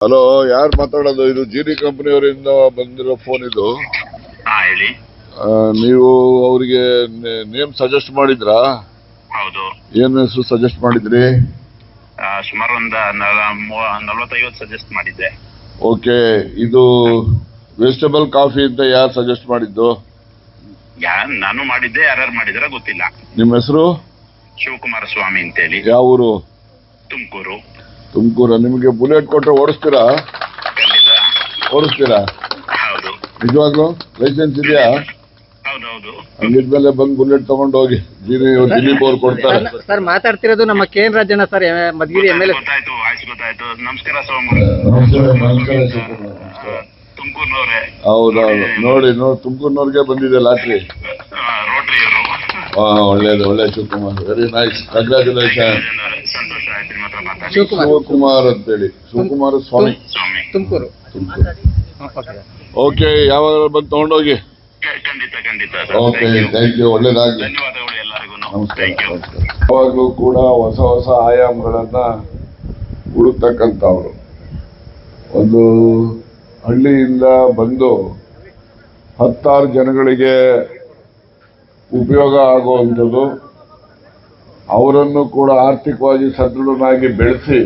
Hello, ಯಾರು ಮಾತಾಡೋದು? ಇದು ಜಿಡಿ ಕಂಪನಿಯವರಿಂದ ಬಂದಿರೋ ಫೋನ್ ಇದು. ಹೇಳಿ. ನೀವು ಅವರಿಗೆ ನೇಮ್ ಸಜೆಸ್ಟ್ ಮಾಡಿದ್ರಾ? ಹೌದು. ಏನ್ ಹೆಸರು ಸಜೆಸ್ಟ್ ಮಾಡಿದ್ರಿ? ಸುಮಾರು ಒಂದು 40-50 ಸಜೆಸ್ಟ್ ಮಾಡಿದ್ದೆ. ಓಕೆ, ಇದು ವೆಜಿಟೇಬಲ್ ಕಾಫಿ ಅಂತ ಯಾರು ಸಜೆಸ್ಟ್ ಮಾಡಿದ್ದು? ನಾನು ಮಾಡಿದ್ದೆ, ಯಾರ್ಯಾರು ಮಾಡಿದ್ರ ಗೊತ್ತಿಲ್ಲ. ನಿಮ್ಮ ಹೆಸರು? ಶಿವಕುಮಾರ ಸ್ವಾಮಿ ಅಂತೇಳಿ. ಯಾವ ಊರು? ತುಮಕೂರು. ತುಮಕೂರ. ನಿಮಗೆ ಬುಲೆಟ್ ಕೊಟ್ಟರೆ ಓಡಿಸ್ತೀರಾ? ಖಂಡಿತ. ಓಡಿಸ್ತೀರಾ? ಹೌದು. ನಿಜವಾಗ್ಲು ಲೈಸೆನ್ಸ್ ಇದೆಯಾ? ಹೌದೌದು. ಹಂಗಿದ್ಮೇಲೆ ಬಂದು ಬುಲೆಟ್ ತಗೊಂಡು ಹೋಗಿ. ದಿಲೀಪ್ ಅವ್ರು ಕೊಡ್ತಾರೆ. ಸರ್ ಮಾತಾಡ್ತಿರೋದು ನಮ್ಮ KN Rajanna sir, Madhugiri MLA. ಗೊತ್ತಾಯ್ತು, ವಾಯ್ಸ್ ಗೊತ್ತಾಯ್ತು. ನಮಸ್ಕಾರ ಸ್ವಾಮಿ. ತುಮಕೂರ್ನವ್ರೆ. ಹೌದೌದು, ನೋಡಿ ತುಮಕೂರ್ನವ್ರಿಗೆ ಬಂದಿದೆ ಲಾಟ್ರಿ. ರೋಟ್ರಿ ಅವರು. ಒಳ್ಳೆ ಶಿವಕುಮಾರ್, ವೆರಿ ನೈಸ್, ಕಂಗ್ರ್ಯಾಚುಲೇಷನ್. ಸಂತೋಷ ಆಯ್ತು ನಿಮ್ಮ ಹತ್ರ ಮಾತಾಡಿ. ಶಿವಕುಮಾರ್ ಅಂತೇಳಿ, ಶಿವಕುಮಾರ ಸ್ವಾಮಿ, ತುಮಕೂರು. ಓಕೆ, ಯಾವಾಗ ಬಂದು ತಗೊಂಡೋಗಿ. ಖಂಡಿತ. ಓಕೆ, ಥ್ಯಾಂಕ್ ಯು, ಒಳ್ಳೇದಾಗ್ಲಿ. ಧನ್ಯವಾದಗಳು ಎಲ್ಲರಿಗೂ. ನಮಸ್ಕಾರ. ಯಾವಾಗಲೂ ಕೂಡ ಹೊಸ ಆಯಾಮಗಳನ್ನ ಹುಡುಕ್ತಕ್ಕಂಥವ್ರು. ಒಂದು ಹಳ್ಳಿಯಿಂದ ಬಂದು 10 ಜನಗಳಿಗೆ ಉಪಯೋಗ ಆಗುವಂಥದ್ದು, ಅವರನ್ನು ಕೂಡ ಆರ್ಥಿಕವಾಗಿ ಸದೃಢನಾಗಿ ಬೆಳೆಸಿ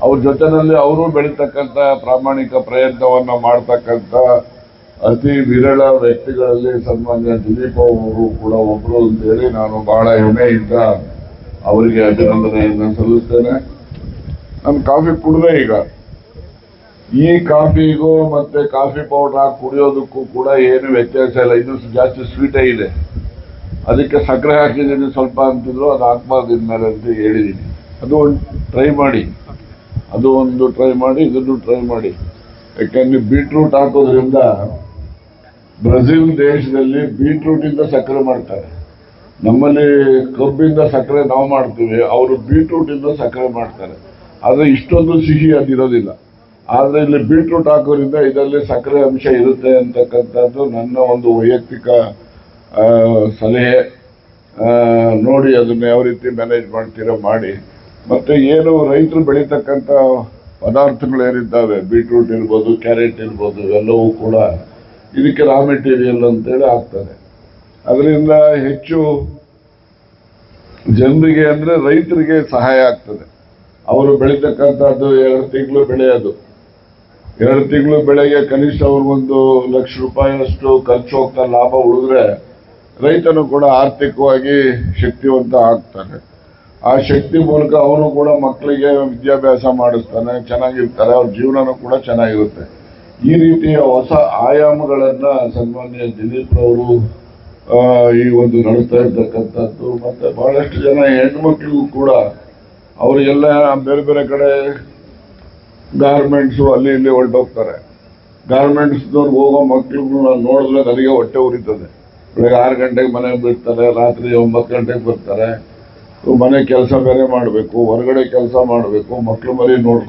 ಅವ್ರ ಜೊತೆಯಲ್ಲಿ ಅವರು ಬೆಳೀತಕ್ಕಂಥ ಪ್ರಾಮಾಣಿಕ ಪ್ರಯತ್ನವನ್ನು ಮಾಡ್ತಕ್ಕಂಥ ಅತಿ ವಿರಳ ವ್ಯಕ್ತಿಗಳಲ್ಲಿ ಸನ್ಮಾನ್ಯ ದಿಲೀಪ್ ಅವರು ಕೂಡ ಒಬ್ಬರು ಅಂತೇಳಿ ನಾನು ಬಹಳ ಹೆಮ್ಮೆಯಿಂದ ಅವರಿಗೆ ಅಭಿನಂದನೆಯನ್ನು ಸಲ್ಲಿಸ್ತೇನೆ. ನಾನು ಕಾಫಿ ಕುಡಿದೆ. ಈಗ ಈ ಕಾಫಿಗೂ ಮತ್ತೆ ಕಾಫಿ ಪೌಡರ್ ಹಾಕಿ ಕುಡಿಯೋದಕ್ಕೂ ಕೂಡ ಏನು ವ್ಯತ್ಯಾಸ ಇಲ್ಲ. ಇನ್ನೂ ಜಾಸ್ತಿ ಸ್ವೀಟೇ ಇದೆ. ಅದಕ್ಕೆ ಸಕ್ಕರೆ ಹಾಕಿದ್ದೀನಿ ಸ್ವಲ್ಪ ಅಂತಿದ್ರು, ಅದು ಹಾಕ್ಬಾರ್ದು ಇನ್ಮೇಲೆ ಅಂತ ಹೇಳಿದ್ದೀನಿ. ಅದು ಒಂದು ಟ್ರೈ ಮಾಡಿ, ಇದನ್ನು ಟ್ರೈ ಮಾಡಿ. ಯಾಕೆಂದ್ರೆ ಬೀಟ್ರೂಟ್ ಹಾಕೋದ್ರಿಂದ ಬ್ರೆಜಿಲ್ ದೇಶದಲ್ಲಿ ಬೀಟ್ರೂಟಿಂದ ಸಕ್ಕರೆ ಮಾಡ್ತಾರೆ. ನಮ್ಮಲ್ಲಿ ಕಬ್ಬಿಂದ ಸಕ್ಕರೆ ನಾವು ಮಾಡ್ತೀವಿ, ಅವರು ಬೀಟ್ರೂಟಿಂದ ಸಕ್ಕರೆ ಮಾಡ್ತಾರೆ. ಆದರೆ ಇಷ್ಟೊಂದು ಸಿಹಿ ಅದಿರೋದಿಲ್ಲ. ಆದರೆ ಇಲ್ಲಿ ಬೀಟ್ರೂಟ್ ಹಾಕೋದ್ರಿಂದ ಇದರಲ್ಲಿ ಸಕ್ಕರೆ ಅಂಶ ಇರುತ್ತೆ ಅಂತಕ್ಕಂಥದ್ದು ನನ್ನ ಒಂದು ವೈಯಕ್ತಿಕ ಸಲಹೆ. ನೋಡಿ ಅದನ್ನು ಯಾವ ರೀತಿ ಮ್ಯಾನೇಜ್ ಮಾಡ್ತೀರೋ ಮಾಡಿ. ಮತ್ತೆ ಏನು ರೈತರು ಬೆಳೀತಕ್ಕಂಥ ಪದಾರ್ಥಗಳೇನಿದ್ದಾವೆ, ಬೀಟ್ರೂಟ್ ಇರ್ಬೋದು, ಕ್ಯಾರೆಟ್ ಇರ್ಬೋದು, ಎಲ್ಲವೂ ಕೂಡ ಇದಕ್ಕೆ ರಾ ಮೆಟೀರಿಯಲ್ ಅಂತೇಳಿ ಆಗ್ತದೆ. ಅದರಿಂದ ಹೆಚ್ಚು ಜನರಿಗೆ ಅಂದರೆ ರೈತರಿಗೆ ಸಹಾಯ ಆಗ್ತದೆ. ಅವರು ಬೆಳೀತಕ್ಕಂಥದ್ದು 2 ತಿಂಗಳು ಬೆಳೆ. ಅದು 2 ತಿಂಗಳು ಬೆಳೆಗೆ ಕನಿಷ್ಠ ಅವ್ರಿಗೊಂದು ₹1,00,000 ಖರ್ಚು ಹೋಗ್ತಾ ಲಾಭ ಉಳಿದ್ರೆ ರೈತನು ಕೂಡ ಆರ್ಥಿಕವಾಗಿ ಶಕ್ತಿವಂತ ಆಗ್ತಾನೆ. ಆ ಶಕ್ತಿ ಮೂಲಕ ಅವನು ಕೂಡ ಮಕ್ಕಳಿಗೆ ವಿದ್ಯಾಭ್ಯಾಸ ಮಾಡಿಸ್ತಾನೆ, ಚೆನ್ನಾಗಿರ್ತಾರೆ, ಅವ್ರ ಜೀವನನೂ ಕೂಡ ಚೆನ್ನಾಗಿರುತ್ತೆ. ಈ ರೀತಿಯ ಹೊಸ ಆಯಾಮಗಳನ್ನ ಸನ್ಮಾನ್ಯ ದಿಲೀಪ್ ರವರು ಈ ಒಂದು ನಡೆಸ್ತಾ ಇರ್ತಕ್ಕಂಥದ್ದು. ಮತ್ತೆ ಬಹಳಷ್ಟು ಜನ ಹೆಣ್ಮಕ್ಳಿಗೂ ಕೂಡ ಅವರಿಗೆಲ್ಲ ಬೇರೆ ಬೇರೆ ಕಡೆ ಗಾರ್ಮೆಂಟ್ಸು ಅಲ್ಲಿ ಇಲ್ಲಿ ಹೊರಟೋಗ್ತಾರೆ. ಗಾರ್ಮೆಂಟ್ಸ್ನವ್ರು ಹೋಗೋ ಮಕ್ಕಳು ನೋಡಿದ್ರೆ ನನಗೆ ಹೊಟ್ಟೆ ಉರಿತದೆ. ಬೆಳಗ್ಗೆ 6 ಗಂಟೆಗೆ ಮನೆ ಬಿಡ್ತಾರೆ, ರಾತ್ರಿ 9 ಗಂಟೆಗೆ ಬರ್ತಾರೆ. ಮನೆ ಕೆಲಸ ಬೇರೆ ಮಾಡಬೇಕು, ಹೊರಗಡೆ ಕೆಲಸ ಮಾಡಬೇಕು, ಮಕ್ಕಳು ಮರಿ ನೋಡ್ಕೊಂಡು